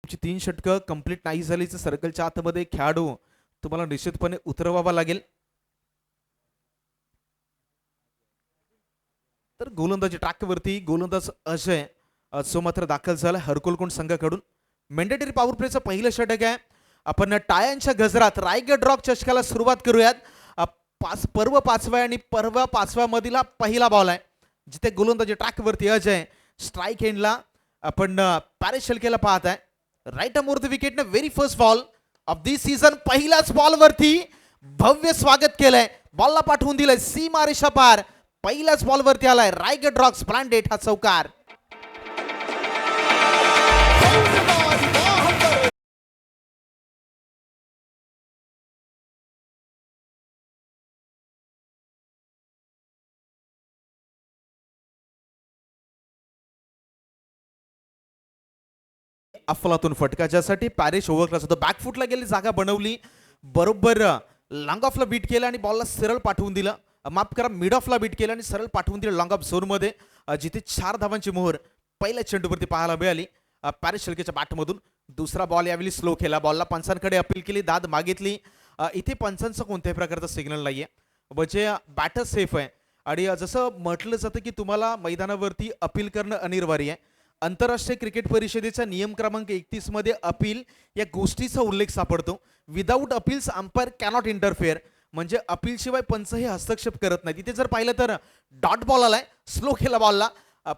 तुमची 3 षटकं कंप्लीट नाही झालीच सर्कलच्या आतमध्ये खेळाडू तुम्हाला निश्चितपणे उतरवावा लागेल. तर गोलंदाजी ट्रॅकवरती गोलंदाज अजय सो मात्र दाखल झाला हरकुलकुंड संघाकडून. मॅन्डेटरी पॉवर प्लेचं पहिलं षटक आहे. आपण टाळ्यांच्या गजरात रायगड रॉक चषकाला सुरुवात करूयात. पर्व 5वा आणि पर्व 5वा मधील पहिला बॉल आहे जिथे गोलंदाजी ट्रॅकवरती अजय स्ट्राईक एंडला आपण पॅरिस शेळकेला पाहत आहे. Right arm over the wicket very first ball of this season. पहिल्याच बॉलवरती भव्य स्वागत केलंय. बॉलला पाठवून दिलंय सीमा रेषा पार. पहिल्याच बॉलवरती आलाय रायगड रॉक स्प्लेंडेड हा चौकार. अफलातून फटका ज्यासाठी पॅरिस ओव्हरक्ला होता. बॅकफुटला गेली जागा बनवली बरोबर लॉंग ऑफला बीट केलं आणि बॉलला सरळ पाठवून दिलं. माफ करा मिड ऑफला बीट केलं आणि सरळ पाठवून दिलं लॉंग ऑफ झोनमध्ये जिथे 4 धावांची मोहर पहिल्या चेंडूवरती पाहायला मिळाली पॅरिस शेळकेच्या बॅटमधून. दुसरा बॉल यावेळी स्लो केला. बॉलला पंचांकडे अपील केली दाद मागितली. इथे पंचांचा कोणत्याही प्रकारचा सिग्नल नाहीये म्हणजे बॅटर सेफ आहे. आणि जसं म्हटलं जातं की तुम्हाला मैदानावरती अपील करणं अनिवार्य आहे. आंतरराष्ट्रीय क्रिकेट परिषदेचा नियम क्रमांक 31 मध्ये अपील या गोष्टीचा उल्लेख सापडतो. Without appeals umpire cannot interfere म्हणजे अपील शिवाय पंच हे हस्तक्षेप करत नाही. तिथे जर पाहिलं तर डॉट बॉल आलाय स्लो केला बॉलला.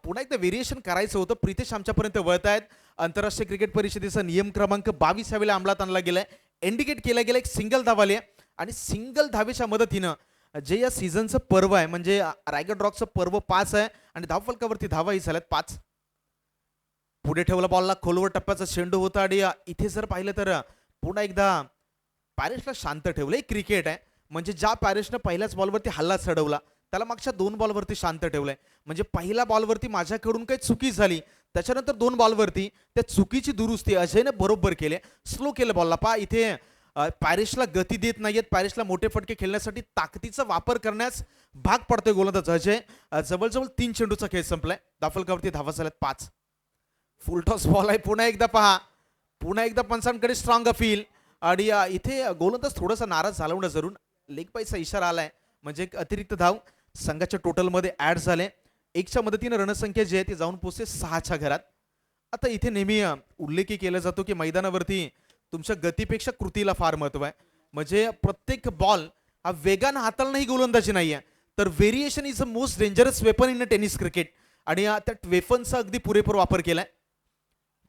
पुन्हा एकदा व्हेरिएशन करायचं होतं. प्रितेश आमच्यापर्यंत वळत आहेत. आंतरराष्ट्रीय क्रिकेट परिषदेचा नियम क्रमांक 22 वेळेला अंमलात आणला गेलाय. इंडिकेट केला गेला एक सिंगल धाव आली आहे आणि सिंगल धावेच्या मदतीनं जे या सीझनचं पर्व आहे म्हणजे रायगड रॉकचं पर्व 5 आहे आणि धावफलकावरती धावाही झाल्यात 5. पुढे ठेवला बॉलला खोलवर टप्प्याचा चेंडू होता आणि इथे जर पाहिलं तर पुन्हा एकदा पॅरिसला शांत ठेवलं. एक क्रिकेट आहे म्हणजे ज्या पॅरिसनं पहिल्याच बॉलवरती हल्ला चढवला त्याला मागच्या 2 बॉलवरती शांत ठेवलंय. म्हणजे पहिल्या बॉलवरती माझ्याकडून काही चुकी झाली त्याच्यानंतर 2 बॉलवरती त्या चुकीची दुरुस्ती अजयने बरोबर केले. स्लो केलं बॉलला पा. इथे पॅरिसला गती देत नाहीयेत. पॅरिसला मोठे फटके खेळण्यासाठी ताकदीचा वापर करण्यास भाग पडतोय गोलंदाज अजय. जवळजवळ 3 चेंडूचा खेळ संपलाय. धावफलकावरती धावा झाल्यात 5. फुल टॉस बॉल आहे. पुन्हा एकदा पहा. पुन्हा एकदा पंचांकडे स्ट्रॉंग अपील आणि इथे गोलंदाज थोडासा नाराज झाला होता जरूर. लेग पायचा इशारा आलाय म्हणजे एक अतिरिक्त धाव संघाच्या टोटलमध्ये ऍड झाले. 1च्या मदतीने रणसंख्या जी आहे ती जाऊन पोहोचते 6च्या घरात. आता इथे नेहमी उल्लेखही केला जातो की मैदानावरती तुमच्या गतीपेक्षा कृतीला फार महत्व आहे. म्हणजे प्रत्येक बॉल हा वेगानं हाताळणं ही गोलंदाजी नाही आहे तर variation is a most dangerous weapon in a tennis cricket आणि त्या वेपनचा अगदी पुरेपूर वापर केलाय.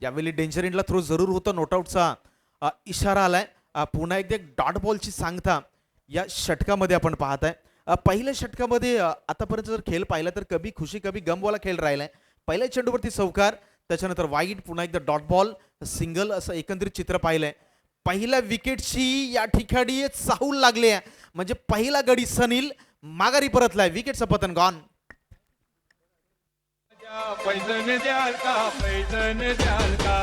यावेळी डेंजर एंडला थ्रो जरूर होता. नॉटआउटचा इशारा आलाय. पुन्हा एकदा डॉट बॉलची सांगता या षटकामध्ये आपण पाहताय. पहिल्या षटकामध्ये आतापर्यंत जर खेळ पाहिला तर कभी खुशी कभी गमवाला खेळ राहिलाय. पहिल्या चेंडूवरती चौकार त्याच्यानंतर वाईड पुन्हा एकदा डॉट बॉल सिंगल असं एकंदरीत चित्र पाहिलंय. पहिल्या विकेटची या ठिकाणी चाहूल लागली आहे म्हणजे पहिला गडी सनील माघारी परतलाय. विकेटचं पतन गॉन. पैजण द्याल का पैजण द्याल का.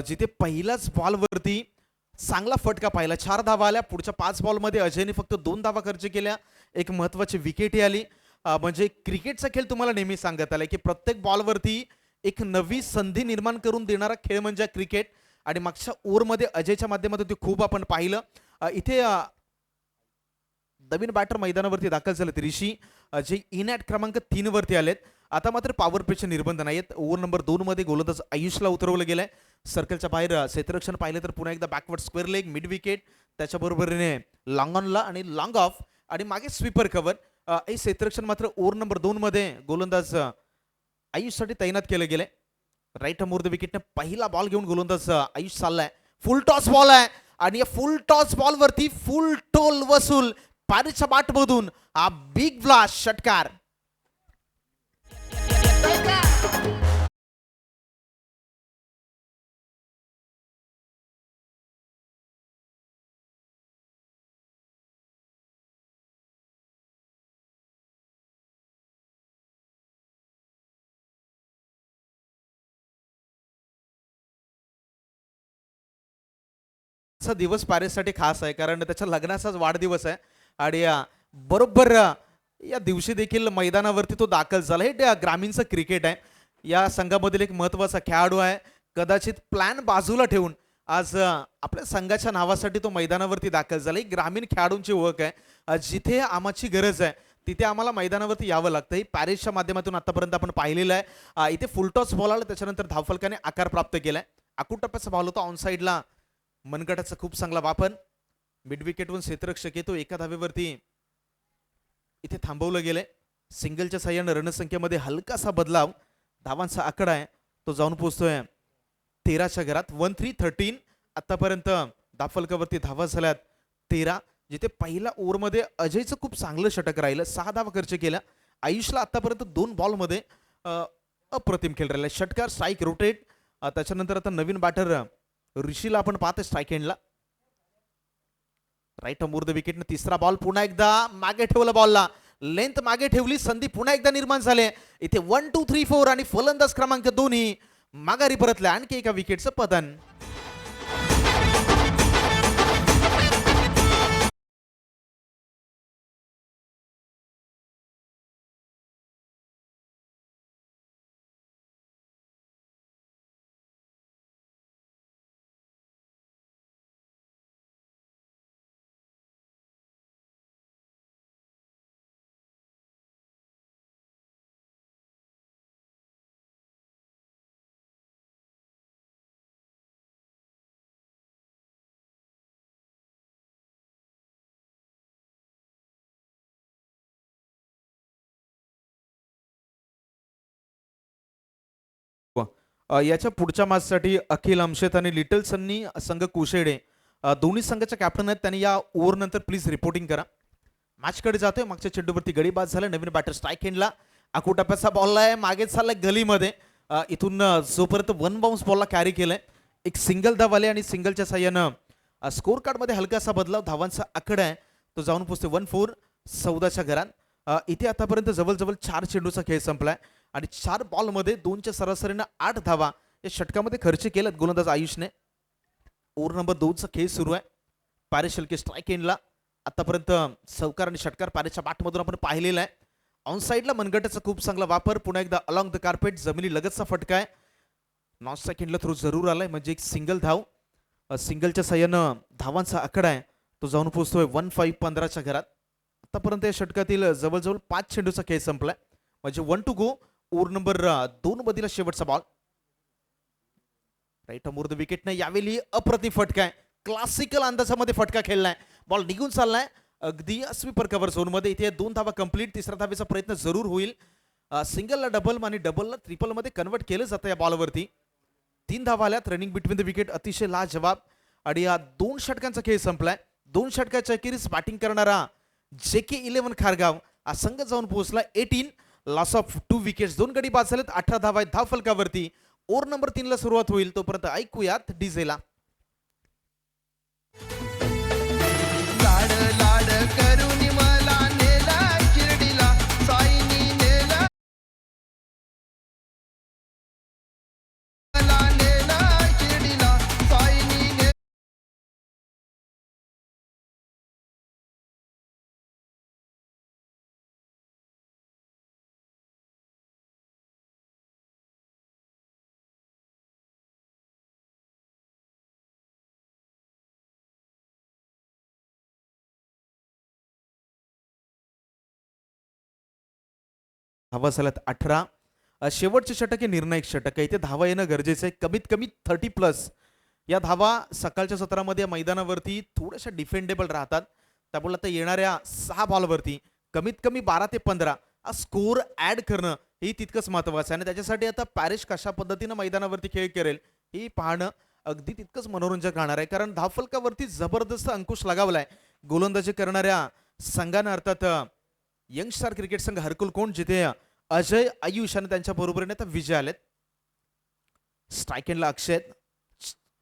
जिथे पहिल्याच बॉलवरती चांगला फटका पाहिला. 4 धावा आल्या. पुढच्या 5 बॉलमध्ये अजयने फक्त 2 धावा खर्च केल्या. एक महत्वाची विकेटही आली. म्हणजे क्रिकेटचा खेळ तुम्हाला नेहमी सांगत आलाय की प्रत्येक बॉलवरती एक नवी संधी निर्माण करून देणारा खेळ म्हणजे क्रिकेट आणि मागच्या ओव्हरमध्ये अजयच्या माध्यमातून ते खूप आपण पाहिलं. इथे नवीन बॅटर मैदानावरती दाखल झाले ऋषी जे इनॅट क्रमांक 3 वरती आलेत. आता मात्र पॉवर प्लेचे निर्बंध नाहीत. ओव्हर नंबर 2 मध्ये गोलंदाज आयुषला उतरवलं गेलंय. सर्कलच्या बाहेर क्षेत्ररक्षण पाहिलं तर पुन्हा एकदा backward square leg mid wicket त्याच्याबरोबरीने लॉंग ऑनला आणि लॉंग ऑफ आणि मागे स्वीपर कव्हर. हे क्षेत्ररक्षण मात्र ओव्हर नंबर 2 मध्ये गोलंदाज आयुषसाठी तैनात केलं गेलंय. राईट मोर द विकेटने पहिला बॉल घेऊन गोलंदाज आयुष चाललाय. फुल टॉस बॉल आहे आणि या फुल टॉस बॉल वरती फुल टोल वसूल पॅरिसच्या बाटमधून हा बिग ब्लास्ट षटकार. चा दिवस पॅरिससाठी खास आहे कारण त्याच्या लग्नाचाच वाढदिवस आहे आणि बरोबर या दिवशी देखील मैदानावरती तो दाखल झाला. हे ग्रामीणचं क्रिकेट आहे. या संघामधील एक महत्त्वाचा खेळाडू आहे. कदाचित प्लॅन बाजूला ठेवून आज आपल्या संघाच्या नावासाठी तो मैदानावरती दाखल झाला. ही ग्रामीण खेळाडूंची ओळख आहे. जिथे आमाची गरज आहे तिथे आम्हाला मैदानावरती यावं लागतं. ही पॅरिसच्या माध्यमातून आतापर्यंत आपण पाहिलेलं आहे. इथे फुलटॉस बॉल आला त्याच्यानंतर धावफलकाने आकार प्राप्त केलाय. आखूड टप्प्याचा बॉल होता ऑन साईडला. मनगटाचा खूप चांगला वापर. मिड विकेटवरून क्षेत्ररक्षक येतो. एका धावेवरती इथे थांबवलं गेलंय. सिंगलच्या साह्यानं रणसंख्येमध्ये हलकासा बदलाव. धावांचा आकडा आहे तो जाऊन पोहोचतोय 13च्या घरात. 13-13 आतापर्यंत धावफलकावरती धावा झाल्यात 13. जिथे पहिल्या ओव्हरमध्ये अजयचं खूप चांगलं षटक राहिलं. 6 धावा खर्च केल्या. आयुषला आतापर्यंत 2 बॉलमध्ये अप्रतिम खेळ राहिला. षटकार स्ट्राईक रोटेट. त्याच्यानंतर आता नवीन बॅटर ऋषीला आपण पाहतो स्ट्राईक एंडला. राईट अमोर द विकेटनं तिसरा बॉल पुन्हा एकदा मागे ठेवला. बॉलला लेंथ मागे ठेवली. संधी पुन्हा एकदा निर्माण झाले. इथे 1 2 3 4 आणि फलंदाज क्रमांक 2 ही माघारी परतल्या. आणखी एका विकेटचं पतन. याच्या पुढच्या मॅचसाठी अखिल अमशेत आणि लिटलसननी संघ कुशेडे दोन्ही संघाच्या कॅप्टन आहेत. त्यांनी या ओव्हर नंतर प्लीज रिपोर्टिंग करा. मॅचकडे जातोय. मागच्या चेंडूवरती गडी बाद झाला. नवीन बॅटर स्ट्राईक एंडला. आखूड टप्प्याचा बॉल आहे. मागे चाललाय गलीमध्ये. इथून जोपर्यंत 1 बाउन्स बॉलला कॅरी केलंय. एक सिंगल धाव आले आणि सिंगलच्या साह्यानं स्कोर कार्डमध्ये हलकासा बदलाव. धावांचा आकडा आहे तो जाऊन पोहोचते 1-4 14च्या घरात. इथे आतापर्यंत जवळजवळ 4 चेंडूचा खेळ संपलाय आणि 4 बॉलमध्ये 2च्या सरासरीनं 8 धावा या षटकामध्ये खर्च केल्यात गोलंदाज आयुषने. ओव्हर नंबर 2चा खेळ सुरू आहे. पॅरिस हलके स्ट्राईक एंडला. आतापर्यंत चौकार आणि षटकार पॅरिसच्या बॅटमधून आपण पाहिलेला आहे. ऑन साईडला मनगटाचा खूप चांगला वापर. पुन्हा एकदा अलॉंग द कार्पेट जमिनी लगतचा फटका आहे. नॉन सेकंडला थ्रू जरूर आलाय म्हणजे एक सिंगल धाव. सिंगलच्या साह्यानं धावांचा आकडा आहे तो जाऊन पोहोचतोय 1-5 15च्या घरात. आतापर्यंत या षटकातील जवळजवळ 5 चेंडूचा खेळ संपलाय म्हणजे 1 टू गो. ओव्हर नंबर 2 मधील शेवटचा बॉल. राईट अमोर द विकेटने यावेळी अप्रतिम फटका आहे. क्लासिकल अंदाजामध्ये फटका खेळलाय. बॉल निघून चाललाय अगदी स्वीपर कव्हर झोन मध्ये. इथे 2 धावा कंप्लीट. तिसऱ्या धावेचा प्रयत्न जरूर होईल. सिंगलला डबल आणि डबलला ट्रिपल मध्ये कन्वर्ट केलं जातं या बॉलवरती. 3 धावा आल्यात. रनिंग बिटवीन द विकेट अतिशय लाजवाब. आणि या 2 षटकांचा खेळ संपलाय. 2 षटकाच्या अखेरीस बॅटिंग करणारा JK11 खारगाव हा संघ जाऊन पोहोचला 18. Loss of 2 wickets. 2 गडी बाद झालेत. 18 धावा आहेत धाव फलकावरती. ओव्हर नंबर 3 ला सुरुवात होईल तोपर्यंत ऐकूयात डीजेला. लाड लाड करून मला नेला शिर्डीला साईनी नेला मला नेला शिर्डीला साईनी नेला. धावा झाल्यात 18. शेवटचे षटक हे निर्णायक षटक आहे. इथे धावा येणं गरजेचं आहे. कमीत कमी 30+. या धावा सकाळच्या सत्रामध्ये मैदानावरती थोड्याशा डिफेंडेबल राहतात. त्यामुळे आता येणाऱ्या 6 बॉलवरती कमीत कमी 12 ते 15 हा स्कोर ऍड करणं हे तितकंच महत्त्वाचं आहे. आणि त्याच्यासाठी आता पॅरिस कशा पद्धतीनं मैदानावरती खेळ करेल हे पाहणं अगदी तितकंच मनोरंजक राहणार आहे. कारण धावफलकावरती जबरदस्त अंकुश लगावलाय गोलंदाजी करणाऱ्या संघानं अर्थात यंग स्टार क्रिकेट संघ हरकुल कोण जिथे अजय आयुष आणि त्यांच्या बरोबरीने आता विजय आलेत. स्ट्राईक एंडला अक्षय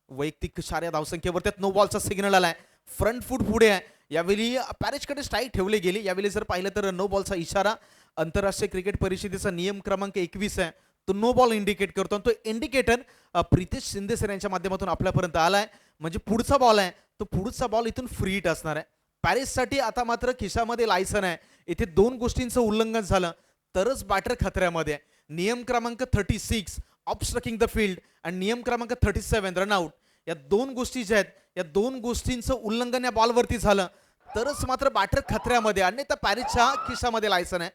वैयक्तिक 4 या धावसंख्येवर त्यात नो बॉलचा सिग्नल आलाय. फ्रंट फूट पुढे आहे. यावेळी पॅरेजकडे स्ट्राईक ठेवली गेली. यावेळी जर पाहिलं तर नो बॉलचा इशारा आंतरराष्ट्रीय क्रिकेट परिषदेचा नियम क्रमांक 21 आहे. तो नो बॉल इंडिकेट करतो आणि तो इंडिकेटर प्रितेश शिंदे सर यांच्या माध्यमातून आपल्यापर्यंत आलाय. म्हणजे पुढचा बॉल आहे तो पुढचा बॉल इथून फ्री हिट असणार आहे. पॅरिससाठी आता मात्र खिशामध्ये लायसन आहे. इथे 2 गोष्टींचं उल्लंघन झालं तरच बॅटर खतऱ्यामध्ये आहे. नियम क्रमांक 36 ऑबस्ट्रकिंग द फील्ड आणि नियम क्रमांक 37 रनआउट, या 2 गोष्टी ज्या आहेत या 2 गोष्टींचं उल्लंघन या बॉलवरती झालं तरच मात्र बॅटर खतऱ्यामध्ये. आणि त्या पॅरिसच्या खिशामध्ये लायसन आहे.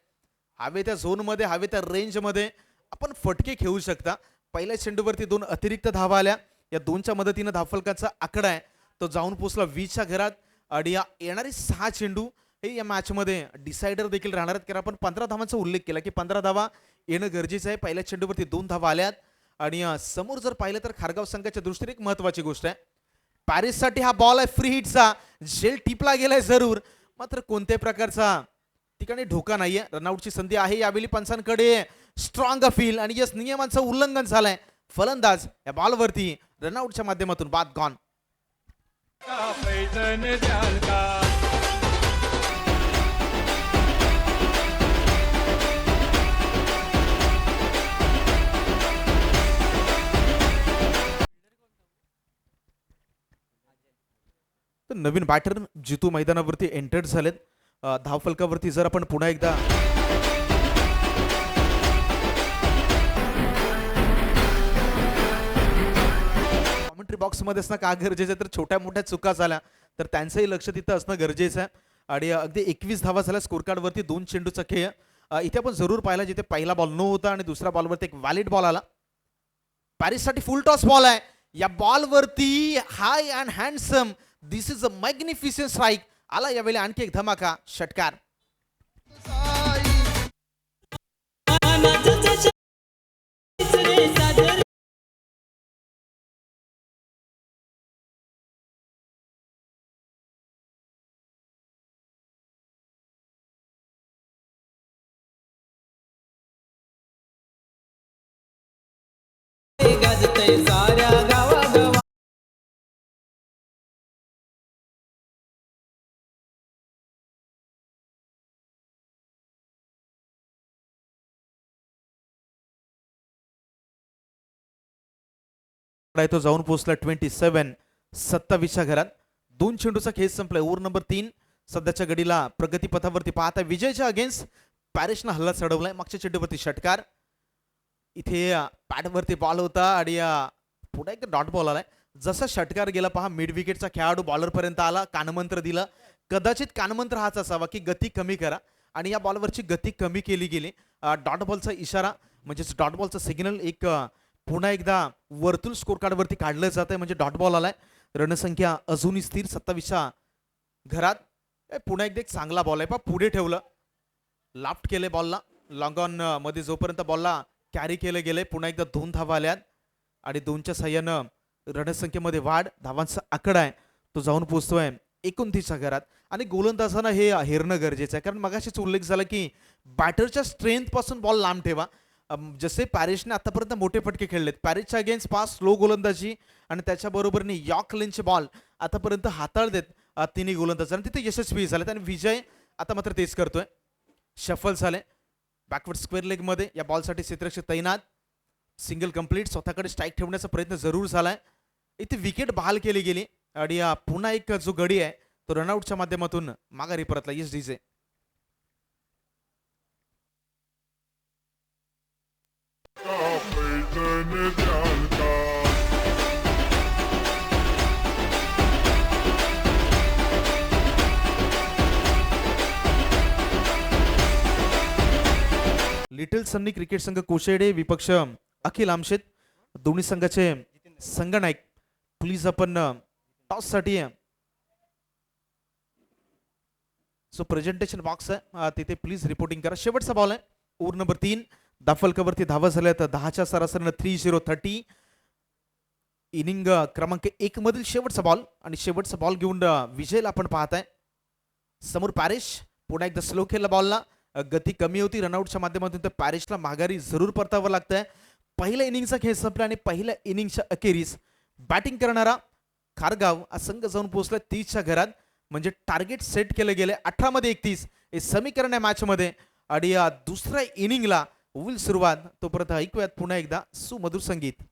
हवे त्या झोनमध्ये हवे त्या रेंजमध्ये आपण फटके खेळू शकता. पहिल्या चेंडूवरती 2 अतिरिक्त धावा आल्या. या 2च्या मदतीनं धावफलकाचा आकडा आहे तो जाऊन पोहोचला 20च्या घरात. आणि येणारी 6 चेंडू हे या मॅचमध्ये डिसायडर देखील राहणार आहेत. कारण आपण 15 धावांचा उल्लेख केला की 15 धावा येणं गरजेचं आहे. पहिल्या चेंडूवरती 2 धावा आल्यात. आणि समोर जर पाहिलं तर खारगाव संघाच्या दृष्टीने एक महत्वाची गोष्ट आहे. पॅरिससाठी हा बॉल आहे फ्री हिटचा. झेल टिपला गेलाय जरूर मात्र कोणत्याही प्रकारचा ठिकाणी धोका नाहीये. रनआउटची संधी आहे यावेळी पंचांकडे. स्ट्रॉंग अपील आणि यस नियमांचं उल्लंघन झालंय. फलंदाज या बॉलवरती रनआउटच्या माध्यमातून बाद गॉन. का पैठण द्याल का तर नवीन बॅटर जितू मैदानावरती एंटर्ड झालेत. धावफलकावरती जर आपण पुन्हा एकदा कॉमेंट्री बॉक्समध्ये असणं का गरजेचं आहे तर छोट्या मोठ्या चुका झाल्या तर त्यांचंही लक्ष तिथं असणं गरजेचं आहे. आणि अगदी 21 धावा झाल्या स्कोर कार्डवरती 2 चेंडूचा खेळ. इथे आपण जरूर पाहिला जिथे पहिला बॉल नो होता आणि दुसऱ्या बॉलवरती एक व्हॅलिड बॉल आला. पॅरिससाठी फुल टॉस बॉल आहे. या बॉलवरती high and handsome this is a magnificent strike आला. यावेळी आणखी एक धमाका षटकार. साई गाजतय साऱ्या गावागावा तो जाऊन पोहोचला 27-27च्या घरात. 2 चेंडूचा खेळ संपलाय. ओव्हर नंबर 3 सध्याच्या घडीला प्रगतीपथावरती पाहता विजयच्या अगेन्स्ट पॅरिसनं हल्ला चढवलाय. मागच्या चेंडूवरती षटकार. इथे पॅडवरती बॉल होता आणि पुढे एक डॉट बॉल आलाय. जसा षटकार गेला पहा मिड विकेटचा खेळाडू बॉलर पर्यंत आला. कानमंत्र दिलं. कदाचित कानमंत्र हाच असावा की गती कमी करा आणि या बॉलवरची गती कमी केली गेली. डॉट बॉलचा इशारा म्हणजेच डॉट बॉलचा सिग्नल एक पुन्हा एकदा वर्तुळ स्कोर कार्डवरती काढलं जात आहे. म्हणजे डॉट बॉल आलाय. रणसंख्या अजूनही स्थिर 27च्या घरात. पुन्हा एकदा एक चांगला बॉल आहे पहा पुढे ठेवलं. लाफ्ट केले बॉलला. लॉंग ऑन मध्ये जोपर्यंत बॉलला कॅरी केलं गेलंय पुन्हा एकदा 2 धावा आल्यात आणि 2च्या साह्यानं रणसंख्येमध्ये वाढ. धावांचा आकडा आहे तो जाऊन पोहोचतोय 29च्या घरात. आणि गोलंदाजांना हे हेरणं गरजेचं आहे कारण मगाशीच उल्लेख झाला की बॅटरच्या स्ट्रेंथ पासून बॉल लांब ठेवा. जसे पॅरिसने आतापर्यंत मोठे फटके खेळलेत. पॅरिसच्या अगेन्स्ट 5 स्लो गोलंदाजी आणि त्याच्याबरोबरनी यॉर्क लेनचे बॉल आतापर्यंत हाताळलेत तिन्ही गोलंदाज आणि तिथे यशस्वी झालेत. आणि विजय आता मात्र तेच करतोय. शफल झाले बॅकवर्ड स्क्वेअर लेग मध्ये. या बॉलसाठी क्षेत्ररक्षक तैनात. Single complete. स्वतःकडे स्ट्राईक ठेवण्याचा प्रयत्न जरूर झालाय. इथे विकेट बहाल केली गेली आणि पुन्हा एक जो गडी आहे तो रनआउटच्या माध्यमातून माघारी परतला. Yes DJ. का पैठण द्याल का लिटिल सन्नी क्रिकेट संघ कोशेडे विपक्ष अखिल आमशेत. दोन्ही संघाचे संघनायक प्लीज आपण टॉस साठी सो प्रेझेंटेशन बॉक्स आहे तिथे प्लीज रिपोर्टिंग करा. शेवटचा बॉल आहे ओव्हर नंबर 3. धावफलकावरती धावा झाल्या तर 10च्या सरासरीनं 3-0-30. इनिंग क्रमांक 1 मधील शेवटचा बॉल आणि शेवटचा बॉल घेऊन विजयला आपण पाहताय. समोर पॅरिश पुन्हा एकदा स्लो खेळला बॉलला. गती कमी होती रनआउटच्या माध्यमातून, तर पॅरिसला माघारी जरूर परतावं लागतंय. पहिल्या इनिंगचा खेळ संपला आणि पहिल्या इनिंगच्या अखेरीस बॅटिंग करणारा खारगाव हा संघ जाऊन पोहोचला 30च्या घरात. म्हणजे टार्गेट सेट केलं गेलं 18 मध्ये 31 हे समीकरण आहे मॅच मध्ये. आणि या दुसऱ्या इनिंगला होईल सुरुवात. तोपर्यंत ऐकूयात पुन्हा एकदा सुमधुर संगीत.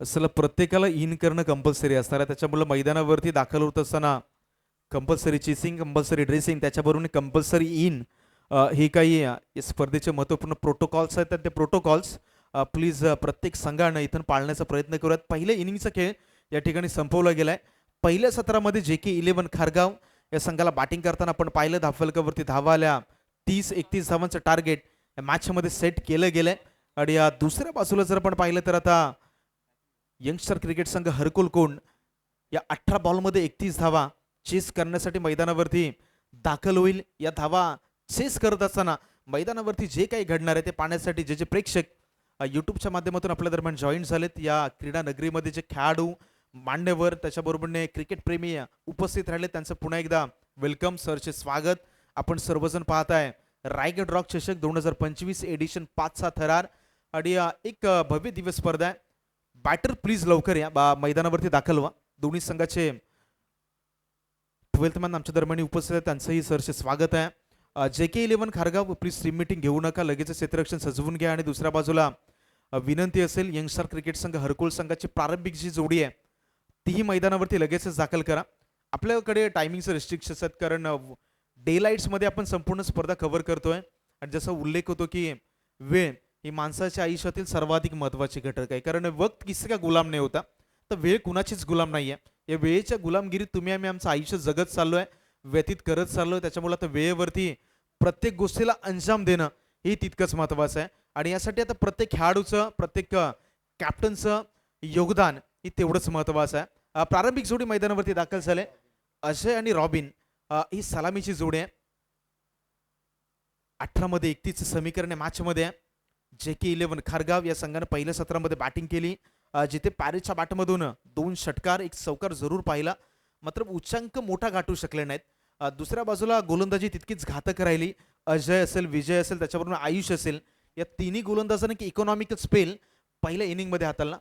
असलं प्रत्येकाला इन करणं कंपल्सरी असणार आहे. त्याच्यामुळे मैदानावरती दाखल होत असताना कंपल्सरी चेसिंग, कंपल्सरी ड्रेसिंग, त्याच्याबरोबर कंपल्सरी इन हे काही या स्पर्धेचे महत्त्वपूर्ण प्रोटोकॉल्स आहेत. तर ते प्रोटोकॉल्स प्लीज प्रत्येक संघानं इथून पाळण्याचा प्रयत्न करूयात. पहिल्या इनिंगचा खेळ या ठिकाणी संपवला गेलाय. पहिल्या सत्रामध्ये JK11 खारगाव या संघाला बॅटिंग करताना आपण पाहिलं धावफलकावरती धावा आल्या 30-31 धावांचं टार्गेट या मॅचमध्ये सेट केलं गेलंय. आणि या दुसऱ्या बाजूला जर आपण पाहिलं तर आता यंगस्टर क्रिकेट संघ हरकुल कोंड या 18 बॉलमध्ये 31 धावा चेस करण्यासाठी मैदानावरती दाखल होईल. या धावा चेस करत असताना मैदानावरती जे काही घडणार आहे ते पाहण्यासाठी जे जे प्रेक्षक यूट्यूबच्या माध्यमातून आपल्या दरम्यान जॉईन झालेत, या क्रीडा नगरीमध्ये जे खेळाडू मान्यवर त्याच्याबरोबरने क्रिकेट प्रेमी उपस्थित राहिले, त्यांचं पुन्हा एकदा वेलकम सरचे स्वागत. आपण सर्वजण पाहताय रायगड रॉक चषक 2025 एडिशन 5चा थरार. आणि एक भव्य दिवस स्पर्धा आहे. बॅटर प्लीज लवकर या मैदानावरती दाखल व्हा. दोन्ही संघाचे 12th मॅन आमच्या दरम्यान उपस्थित आहेत, त्यांचंही सरचे स्वागत आहे. JK11 Khargaon please team meeting घेऊ नका, लगेच क्षेत्ररक्षण सजवून घ्या. आणि दुसऱ्या बाजूला विनंती असेल यंगस्टर क्रिकेट संघ हरकुल संघाची प्रारंभिक जी जोडी आहे तीही मैदानावरती लगेचच दाखल करा. आपल्याकडे टायमिंगचं रिस्ट्रिक्शन्स आहेत, कारण डे लाईट्समध्ये आपण संपूर्ण स्पर्धा कव्हर करतोय. आणि जसा उल्लेख होतो की वेळ ही माणसाच्या आयुष्यातील सर्वाधिक महत्त्वाची घटक आहे. कारण वक्त किसी का गुलाम नाही होता, तर वेळ कुणाचीच गुलाम नाही आहे. या वेळेच्या गुलामगिरीत तुम्ही आम्ही आमचं आयुष्य जगत चाललोय, व्यतीत करत चाललोय. त्याच्यामुळे आता वेळेवरती प्रत्येक गोष्टीला अंजाम देणं हे तितकंच महत्त्वाचं आहे. आणि यासाठी आता प्रत्येक खेळाडूचं, प्रत्येक कॅप्टनचं योगदान हे तेवढंच महत्त्वाचं आहे. प्रारंभिक जोडी मैदानावरती दाखल झाले. अजय आणि रॉबिन ही सलामीची जोडी आहे. 18 मध्ये 31 समीकरण आहे मॅचमध्ये. JK11 खारगाव या संघाने पहिल्या सत्रामध्ये बॅटिंग केली, जिथे पॅरिसच्या बॅटमधून 2 षटकार 1 चौकार जरूर पाहिला, मात्र उच्चांक मोठा गाठू शकले नाहीत. दुसऱ्या बाजूला गोलंदाजी तितकीच घातक राहिली. अजय असेल, विजय असेल, त्याच्याबरोबर आयुष असेल, या तिन्ही गोलंदाजांनी की इकॉनॉमिकल स्पेल पहिल्या इनिंगमध्ये हाताळला.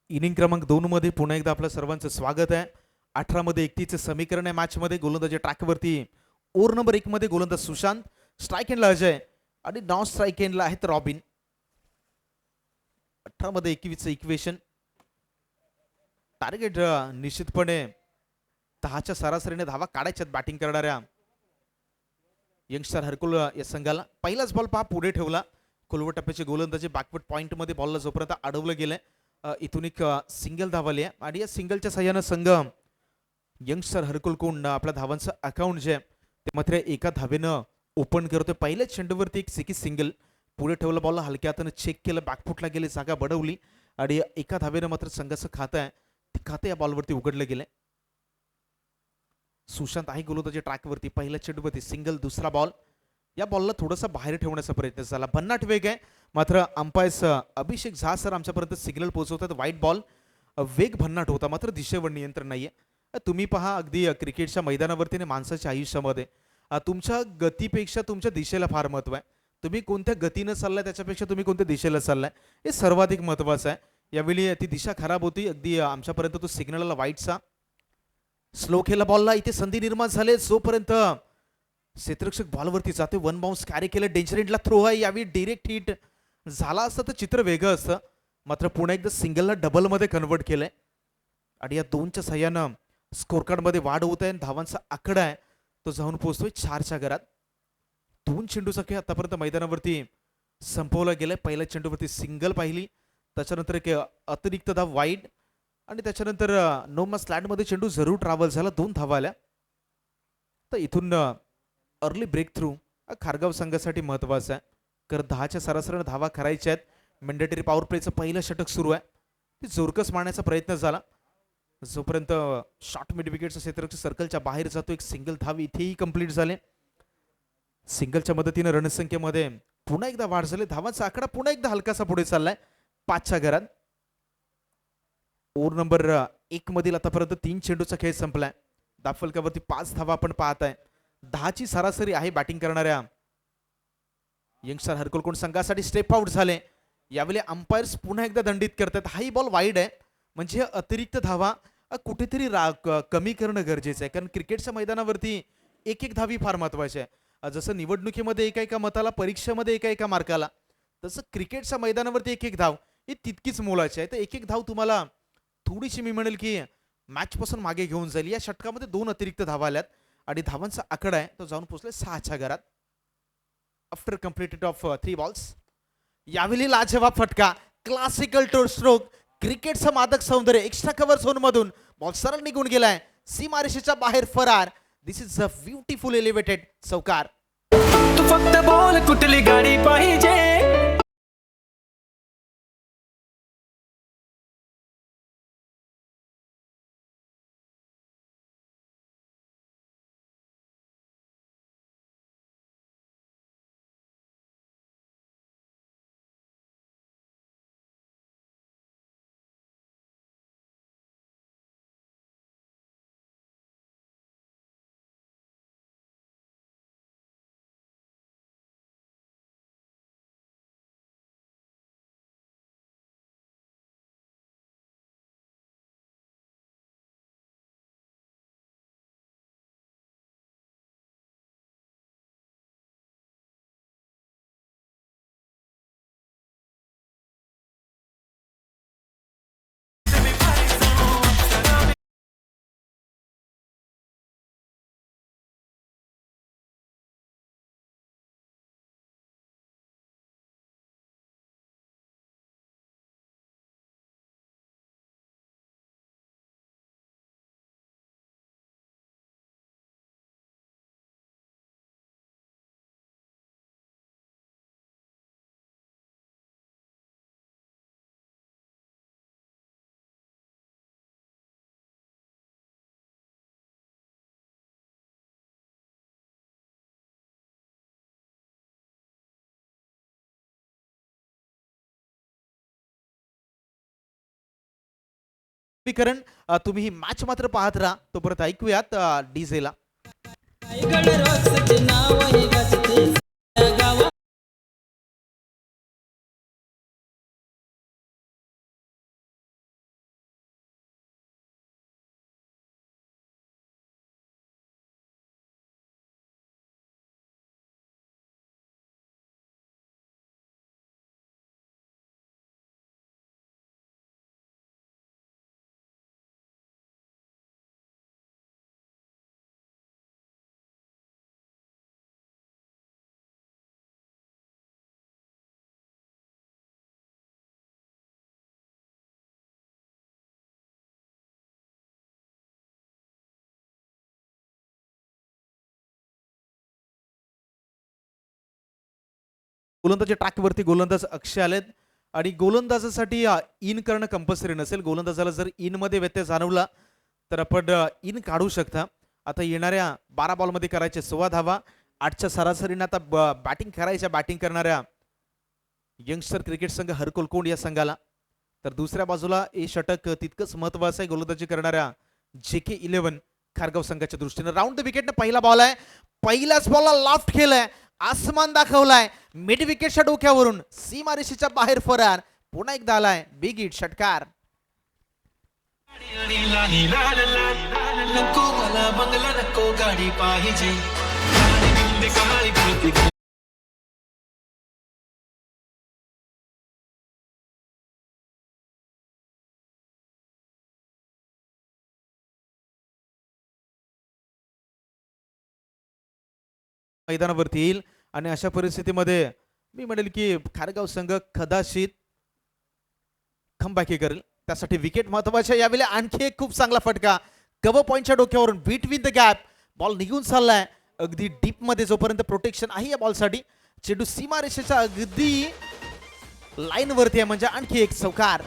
इनिंग क्रमांक 2 मध्ये पुन्हा एकदा आपलं सर्वांचं स्वागत आहे. 18 मध्ये 31चे समीकरण आहे मॅच मध्ये. गोलंदाजी ट्रॅकवरती ओव्हर नंबर 1 मध्ये गोलंदाज सुशांत, स्ट्राईक एंडला अजय आणि नॉन स्ट्राईक एंडला आहेत रॉबिन. 18 मध्ये 21चं इक्वेशन. टार्गेट निश्चितपणे 10च्या सरासरीने धावा काढायच्यात बॅटिंग करणाऱ्या यंगस्टर हरकुल या संघाला. पहिलाच बॉल पहा पुढे ठेवला. खोलवर टप्प्याचे गोलंदाजी बॅकवर्ड पॉइंट मध्ये बॉलला जोपर्यंत अडवलं गेलंय इथून एक सिंगल धावाली आहे आणि या सिंगलच्या सहाय्यानं संघ यंगस्टर हरकुल कोण आपल्या धावांचं अकाउंट जे आहे ते मात्र एका धावेनं ओपन करतोय. पहिल्याच चेंडूवरती एक सिकी सिंगल पुढे ठेवलं, बॉलला हलक्या हातानं चेक केलं, बॅकफुटला गेली, जागा बडवली आणि एका धावेनं मात्र संघाचं खातं आहे ते खातं या बॉलवरती उघडलं गेलंय. सुशांत आहे गोलंदाजी ट्रॅकवरती. पहिल्या चेंडूवरती सिंगल, दुसरा बॉल. या बॉलला थोडासा बाहेर ठेवण्याचा प्रयत्न झाला. भन्नाट वेग आहे मात्र अंपायर्स अभिषेक झा सर आमच्यापर्यंत सिग्नल पोहोचवतात वाईट बॉल. वेग भन्नाट होता मात्र दिशेवर नियंत्रण नाहीये. तुम्ही पहा अगदी क्रिकेटच्या मैदानावरती आणि माणसाच्या आयुष्यामध्ये तुमच्या गतीपेक्षा तुमच्या दिशेला फार महत्व आहे. तुम्ही कोणत्या गतीनं चाललाय त्याच्यापेक्षा तुम्ही कोणत्या दिशेला चाललाय हे सर्वाधिक महत्वाचं आहे. यावेळी ती दिशा खराब होती. अगदी आमच्यापर्यंत तो सिग्नल आला वाईटचा. स्लो केला बॉलला, इथे संधी निर्माण झाले. जोपर्यंत क्षेत्ररक्षक बॉलवरती जाते, वन बाउन्स कॅरी केलं, डेंजर एंडला थ्रो आहे. यावेळी डिरेक्ट हिट झाला असतं तर चित्र वेगळं असतं मात्र पुन्हा एकदा सिंगलला डबल मध्ये कन्वर्ट केलंय आणि या दोनच्या सहाय्यानं स्कोर कार्ड मध्ये वाढ होत आहे. धावांचा आकडा आहे तो जाऊन पोहोचतोय 4च्या घरात. 2 चेंडूचा खेळ आतापर्यंत मैदानावरती संपवला गेलाय. पहिल्या चेंडूवरती सिंगल पाहिली, त्याच्यानंतर एक अतिरिक्त धाव वाईड आणि त्याच्यानंतर नो स्लॅन्ड मध्ये चेंडू जरूर ट्रॅव्हल झाला, 2 धावा आल्या. तर इथून अर्ली ब्रेक थ्रू खारगाव संघासाठी महत्वाचं आहे कारण 10च्या सरासरीने धावा करायच्या आहेत. मॅन्डेटरी पॉवर प्लेचं पहिलं षटक सुरू आहे, ते जोरकस मारण्याचा प्रयत्न झाला. जोपर्यंत शॉर्ट मिड विकेटचा क्षेत्ररक्षक सर्कलच्या बाहेर जातो, एक सिंगल धाव इथेही कंप्लीट झाले. सिंगलच्या मदतीने रणसंख्येमध्ये पुन्हा एकदा वाढ झाली. धावांचा आकडा पुन्हा एकदा हलकासा पुढे चाललाय 5च्या घरात. ओव्हर नंबर 1 मधील आतापर्यंत 3 चेंडूचा खेळ संपलाय. दाफलकावरती 5 धावा आपण पाहत आहे. 10ची सरासरी आहे बॅटिंग करणाऱ्या यंगस्टर हरकुलकोण संघासाठी. स्टेप आउट झाले. यावेळी अंपायर्स पुन्हा एकदा दंडित करतात. हाही बॉल वाईड आहे म्हणजे अतिरिक्त धावा कुठेतरी कमी करणं गरजेचं आहे कारण क्रिकेटच्या मैदानावरती एक एक धावी फार महत्वाची आहे. जसं निवडणुकीमध्ये एका एका मताला, परीक्षेमध्ये एका एका मार्काला, तसं क्रिकेटच्या मैदानावरती एक एक धाव ही तितकीच मोलाची आहे. तर एक एक धाव तुम्हाला थोडीशी मी म्हणेल की मॅच पासून मागे घेऊन जाईल. या षटकामध्ये 2 अतिरिक्त धावा आल्यात आणि धावांचा आकडा आहे तो जाऊन पोहोचलाय 6च्या घरात. After completed of 3 balls. यावेळी लाजवाब फटका, क्लासिकल टोर स्ट्रोक, क्रिकेटचं मादक सौंदर्य. एक्स्ट्रा कव्हर झोन मधून बॉल सरळ निघून गेलाय, सीमारेषेच्या बाहेर फरार. दिस इज अ ब्युटिफुल एलिव्हेटेड चौकार. तू फक्त बोल कुठली गाडी पाहिजे. कारण तुम्ही ही मॅच मात्र पाहत राहा. तोपर्यंत ऐकूयात डीजेला. रायगड रॉक्सचे नाव आहे गाजते. गोलंदाजी ट्रॅकवरती गोलंदाज अक्षय आलेत आणि गोलंदाजासाठी इन करणं कंपल्सरी नसेल. गोलंदाजाला जर इन मध्ये व्यत्यय जाणवला तर आपण इन काढू शकता. आता येणाऱ्या 12 बॉलमध्ये करायचे 16 धावा. 8च्या सरासरीने आता बॅटिंग करणाऱ्या यंगस्टर क्रिकेट संघ हरकुलकोंड या संघाला. तर दुसऱ्या बाजूला हे षटक तितकंच महत्वाचं आहे गोलंदाजी करणाऱ्या JK11 खारगाव संघाच्या दृष्टीने. राऊंड द विकेटने पहिला बॉल आहे. पहिल्याच बॉलला लॉफ्ट केलंय, आसमान दाखवलाय, मिड विकेटच्या डोक्यावरून सीमारेषेच्या बाहेर फरार. पुन्हा एकदा आलाय बिग हिट षटकार. नको मला बंगला नको गाडी पाहिजे काळी बिंदी काळी कृती मैदानावरती येईल आणि अशा परिस्थितीमध्ये मी म्हणेल की खारगाव संघ कदाचित कमबॅक करेल. त्यासाठी विकेट महत्वाचे. यावेळी आणखी एक खूप चांगला फटका कव्हर पॉइंटच्या डोक्यावरून बिटवीन द गॅप बॉल निघून चाललाय अगदी डीप मध्ये. जोपर्यंत प्रोटेक्शन आहे या बॉलसाठी चेंडू सीमारेषेच्या अगदी लाईन वरती आहे म्हणजे आणखी एक चौकार.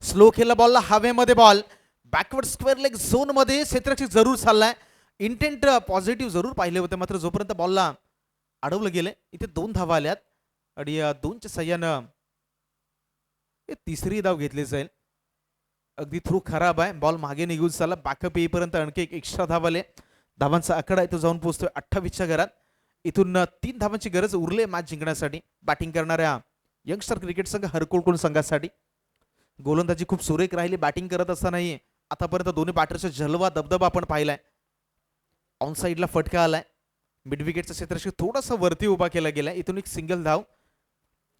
स्लो खेळला बॉलला हवेमध्ये ball backward square leg zone मध्ये क्षेत्ररक्षक जरूर चाललाय. इंटेंट पॉझिटिव्ह जरूर पाहिले होते मात्र जोपर्यंत बॉलला अडवलं गेलं इथे 2 धावा आल्यात आणि 2च्या सहाय्यानं तिसरी धाव घेतली जाईल. अगदी थ्रू खराब आहे. बॉल मागे निघून चालला. बॅकअप येईपर्यंत आणखी एक एक्स्ट्रा धाव आले. धावांचा आकडा इथं जाऊन पोहोचतोय 28च्या घरात. इथून 3 धावांची गरज उरली मॅच जिंकण्यासाठी बॅटिंग करणाऱ्या यंगस्टर क्रिकेट संघ हरकुलकोंड संघासाठी. गोलंदाजी खूप सुरेख राहिली बॅटिंग करत असतानाही. आतापर्यंत दोन्ही बॅटरचा जलवा दबदबा आपण पाहिलाय. ऑन साईडला फटका आलाय. मिड विकेटचा क्षेत्ररक्षक थोडासा वरती उभा केला गेलाय. इथून एक सिंगल धाव.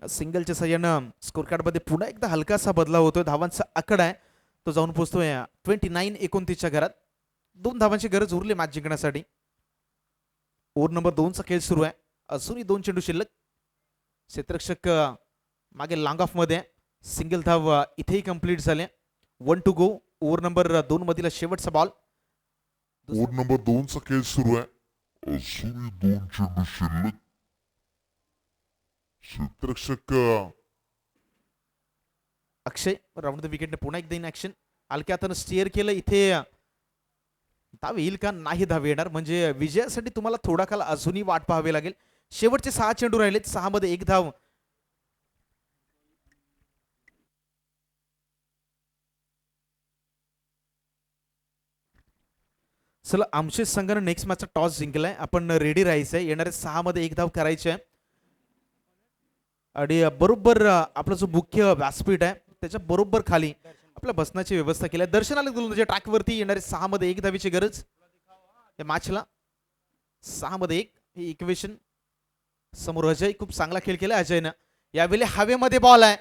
सिंगलच्या सहाय्यानं स्कोर कार्ड मध्ये पुन्हा एकदा हलकासा बदलाव होतोय. धावांचा आकडा आहे तो जाऊन पोहोचतोय 29-29च्या घरात. 2 धावांची गरज उरली मॅच जिंकण्यासाठी. ओव्हर नंबर 2चा खेळ सुरू आहे. अजूनही 2 चेंडू शिल्लक. क्षेत्ररक्षक मागे लॉंग ऑफ मध्ये. सिंगल धाव इथेही कंप्लीट झाले. 1 टू गो. ओव्हर नंबर 2 मधील शेवटचा बॉल. ओव्हर नंबर 2चा खेळ सुरू आहे. अजूनही 2 चेंडू शिल्लक. क्षेत्ररक्षक अक्षय राऊंड द विकेटने पुन्हा एकदा इन ऍक्शन. हलक्या हातानं स्टिअर केलं. इथे धाव येईल का? नाही धाव येणार. म्हणजे विजयासाठी तुम्हाला थोडा काळ अजूनही वाट पाहावी लागेल. शेवटचे 6 चेंडू राहिलेत. 6 मध्ये 1 धाव. चला आमच्या संघानं नेक्स्ट मॅचचा टॉस जिंकलाय. आपण रेडी राहायचंय. येणाऱ्या 6 मध्ये 1 धाव करायची आहे आणि बरोबर आपला जो मुख्य व्यासपीठ आहे त्याच्या बरोबर खाली आपल्या बसण्याची व्यवस्था केली आहे. दर्शनाला गोलंदाजी ट्रॅकवरती येणारे 6 मध्ये 1 धावीची गरज या मॅचला. 6 मध्ये 1 हे इक्वेशन. समोर अजय खूप चांगला खेळ केला अजयनं. यावेळी हवेमध्ये बॉल आहे.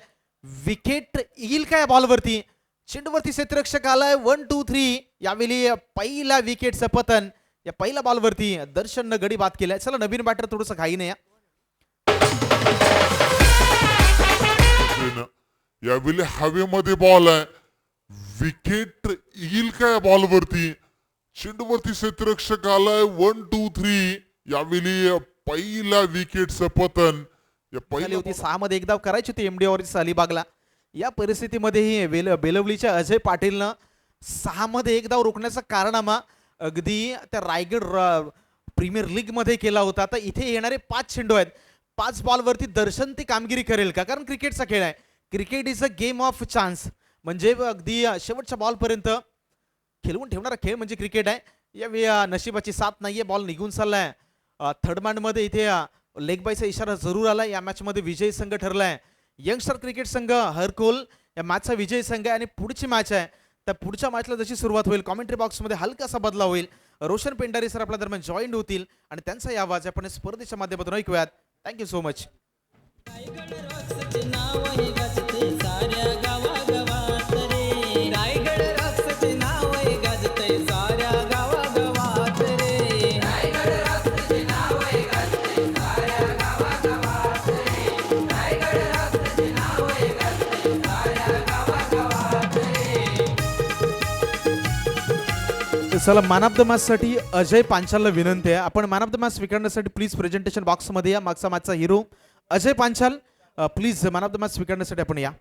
विकेट येईल काय बॉलवरती? चेंडूवरती क्षेत्ररक्षक आलाय. 1 2 3. यावेळी पहिला विकेटचं पतन या पहिल्या बॉलवरती दर्शननं गडी बाद केलाय. चला नवीन बॅटर थोडंसं घाई नाही. यावेळी हवेमध्ये बॉल आहे. विकेट येईल काय बॉलवरती? चेंडूवरती क्षेत्ररक्षक आलाय. 1 2 3. यावेळी पहिला विकेटचं पतन या पहिल्या होती. 6 मध्ये 1 धाव करायची होती MD वॉरियर्स अलिबागला. या परिस्थितीमध्येही बेलवलीच्या अजय पाटीलनं 6 मध्ये 1 धाव रोखण्याचा कारनामा अगदी त्या रायगड प्रीमियर लीग मध्ये केला होता. आता इथे येणारे 5 चेंडू आहेत. 5 बॉलवरती दर्शन ती कामगिरी करेल का? कारण क्रिकेटचा खेळ आहे. Cricket is a game of chance. म्हणजे अगदी शेवटच्या बॉलपर्यंत खेळवून ठेवणारा खेळ म्हणजे क्रिकेट आहे. या नशिबाची साथ नाहीये. बॉल निघून चाललाय. थर्ड मॅन मध्ये इथे लेग बायचा इशारा जरूर आला. या मॅच मध्ये विजयी संघ ठरलाय यंगस्टर क्रिकेट संघ हरकोल. या मॅचचा विजयी संघ आहे आणि पुढची मॅच आहे. तर पुढच्या मॅचला जशी सुरुवात होईल कॉमेंट्री बॉक्स मध्ये हलकासा बदलाव होईल. रोशन पेंडारी सर आपल्या दरम्यान जॉईन होतील आणि त्यांचाही आवाज आपण स्पर्धेच्या माध्यमातून ऐकूयात. Thank you so much. रायगड चला मॅन ऑफ द मॅच साठी अजय पांचालला विनंती आहे. आपण मॅन ऑफ द मॅच स्वीकारण्यासाठी प्लीज प्रेझेंटेशन बॉक्स मध्ये या. मागचा मॅचचा hero Ajay Panchal, please man of the match स्वीकारण्यासाठी आपण या.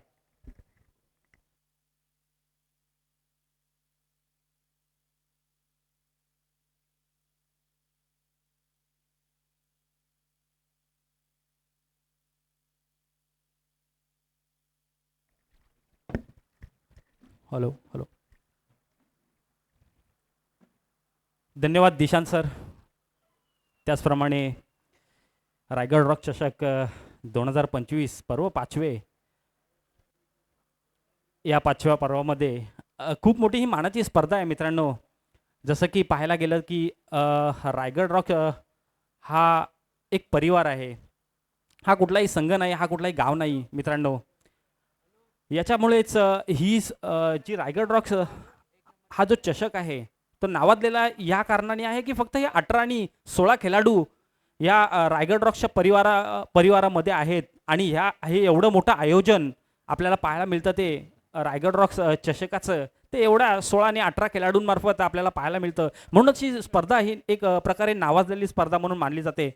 Hello hello. धन्यवाद दिशांत सर. त्याचप्रमाणे रायगड रॉक चषक 2025 पर्व 5वे. या 5व्या पर्वामध्ये खूप मोठी ही मानाची स्पर्धा आहे मित्रांनो. जसं की पाहायला गेलं की रायगड रॉक हा एक परिवार आहे. हा कुठलाही संघ नाही, हा कुठलाही गाव नाही मित्रांनो. याच्यामुळेच ही जी रायगड रॉक्स हा जो चषक आहे तो नावाजलेला या कारणाने आहे की फक्त हे 18 आणि 16 खेळाडू या रायगड रॉक्सच्या परिवारामध्ये आहेत. आणि हे एवढं मोठं आयोजन आपल्याला पाहायला मिळतं ते रायगड रॉक्स चषकाचं, ते एवढ्या 16 आणि 18 खेळाडूंमार्फत आपल्याला पाहायला मिळतं. म्हणूनच ही स्पर्धा ही एक प्रकारे नावाजलेली स्पर्धा म्हणून मानली जाते.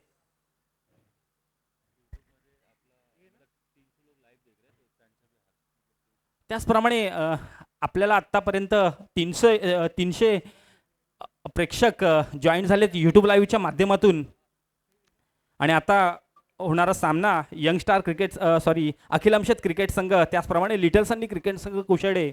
त्याचप्रमाणे आपल्याला आत्तापर्यंत 300 प्रेक्षक जॉईन झालेत यूट्यूब लाईव्हच्या माध्यमातून. आणि आता होणारा सामना यंगस्टार क्रिकेट अखिल अंशद क्रिकेट संघ, त्याचप्रमाणे लिटल सन्नी क्रिकेट संघ कुशेडे